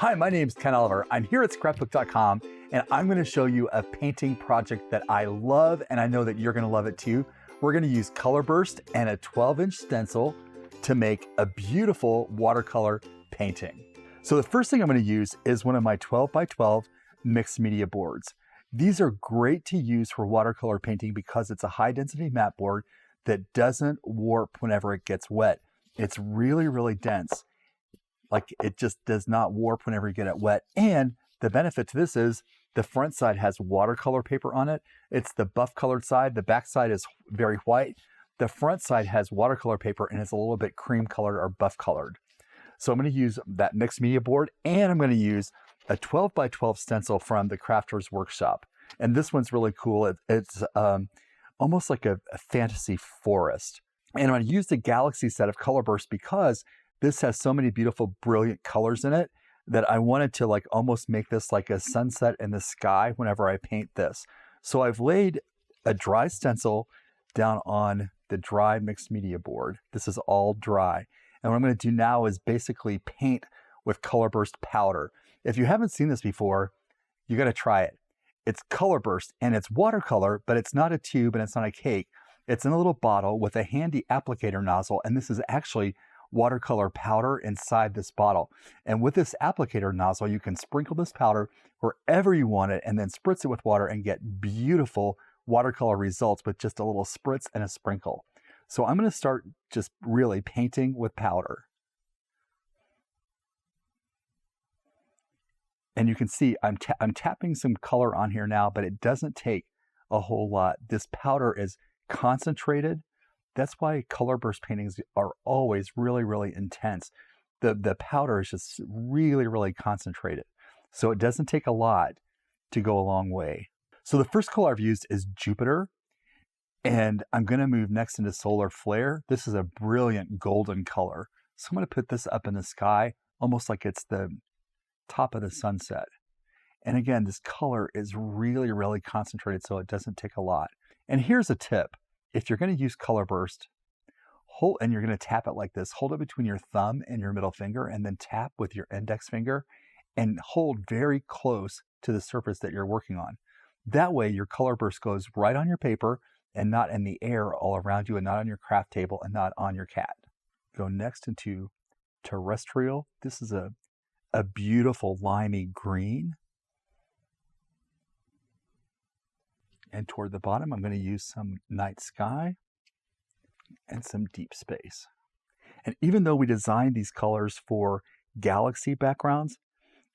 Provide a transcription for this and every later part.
Hi, my name is Ken Oliver. I'm here at Scrapbook.com, and I'm going to show you a painting project that I love, and I know that you're going to love it too. We're going to use Color Burst and a 12-inch stencil to make a beautiful watercolor painting. So the first thing I'm going to use is one of my 12 by 12 mixed media boards. These are great to use for watercolor painting because it's a high density mat board that doesn't warp whenever it gets wet. It's really, really dense. Like, it just does not warp whenever you get it wet. And the benefit to this is the front side has watercolor paper on it. It's the buff colored side. The back side is very white. The front side has watercolor paper and it's a little bit cream colored or buff colored. So I'm going to use that mixed media board, and I'm going to use a 12 by 12 stencil from the Crafters Workshop. And this one's really cool. It's almost like a fantasy forest. And I'm going to use the Galaxy set of Color Burst because this has so many beautiful, brilliant colors in it that I wanted to like almost make this like a sunset in the sky whenever I paint this. So I've laid a dry stencil down on the dry mixed media board. This is all dry. And what I'm going to do now is basically paint with Color Burst powder. If you haven't seen this before, you got to try it. It's Color Burst and it's watercolor, but it's not a tube and it's not a cake. It's in a little bottle with a handy applicator nozzle, and this is actually watercolor powder inside this bottle. And with this applicator nozzle, you can sprinkle this powder wherever you want it and then spritz it with water and get beautiful watercolor results with just a little spritz and a sprinkle. So I'm going to start just really painting with powder. And you can see I'm tapping some color on here now, but it doesn't take a whole lot. This powder is concentrated. That's why color burst paintings are always really, really intense. The powder is just really, really concentrated. So it doesn't take a lot to go a long way. So the first color I've used is Jupiter. And I'm going to move next into Solar Flare. This is a brilliant golden color. So I'm going to put this up in the sky, almost like it's the top of the sunset. And again, this color is really, really concentrated, so it doesn't take a lot. And here's a tip. If you're going to use Color Burst, and you're going to tap it like this, hold it between your thumb and your middle finger, and then tap with your index finger, and hold very close to the surface that you're working on. That way, your Color Burst goes right on your paper and not in the air all around you, and not on your craft table, and not on your cat. Go next into Terrestrial. This is a beautiful limey green. And toward the bottom, I'm going to use some night sky and some deep space. And even though we designed these colors for galaxy backgrounds,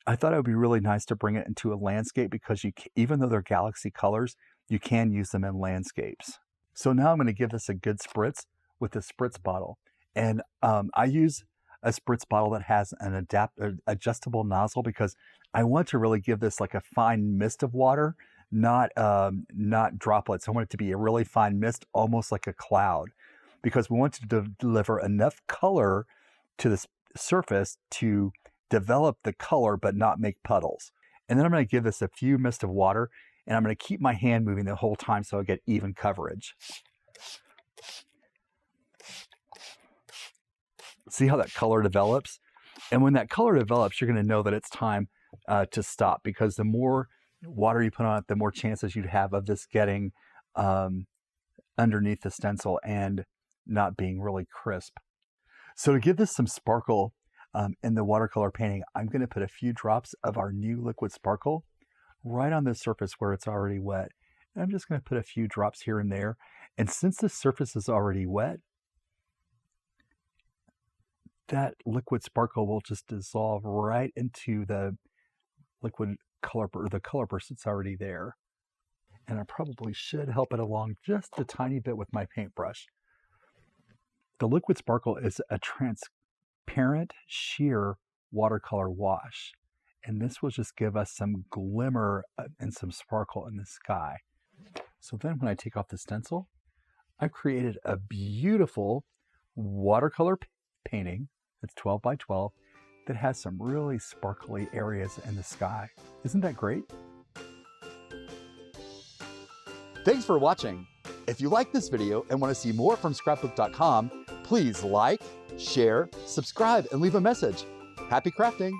I thought it would be really nice to bring it into a landscape because even though they're galaxy colors, you can use them in landscapes. So now I'm going to give this a good spritz with the spritz bottle. And I use a spritz bottle that has an adjustable nozzle because I want to really give this like a fine mist of water, not droplets. I want it to be a really fine mist, almost like a cloud, because we want to deliver enough color to the surface to develop the color but not make puddles. And then I'm going to give this a few mist of water, and I'm going to keep my hand moving the whole time so I get even coverage. See how that color develops? And when that color develops, you're going to know that it's time to stop, because the more water you put on it, the more chances you'd have of this getting underneath the stencil and not being really crisp. So to give this some sparkle in the watercolor painting, I'm going to put a few drops of our new liquid sparkle right on the surface where it's already wet. And I'm just going to put a few drops here and there. And since the surface is already wet, that liquid sparkle will just dissolve right into the liquid color burst that's already there. And I probably should help it along just a tiny bit with my paintbrush. The liquid sparkle is a transparent sheer watercolor wash, and this will just give us some glimmer and some sparkle in the sky. So then when I take off the stencil, I've created a beautiful watercolor painting that's 12 by 12 that has some really sparkly areas in the sky. Isn't that great? Thanks for watching. If you like this video and want to see more from Scrapbook.com, please like, share, subscribe, and leave a message. Happy crafting!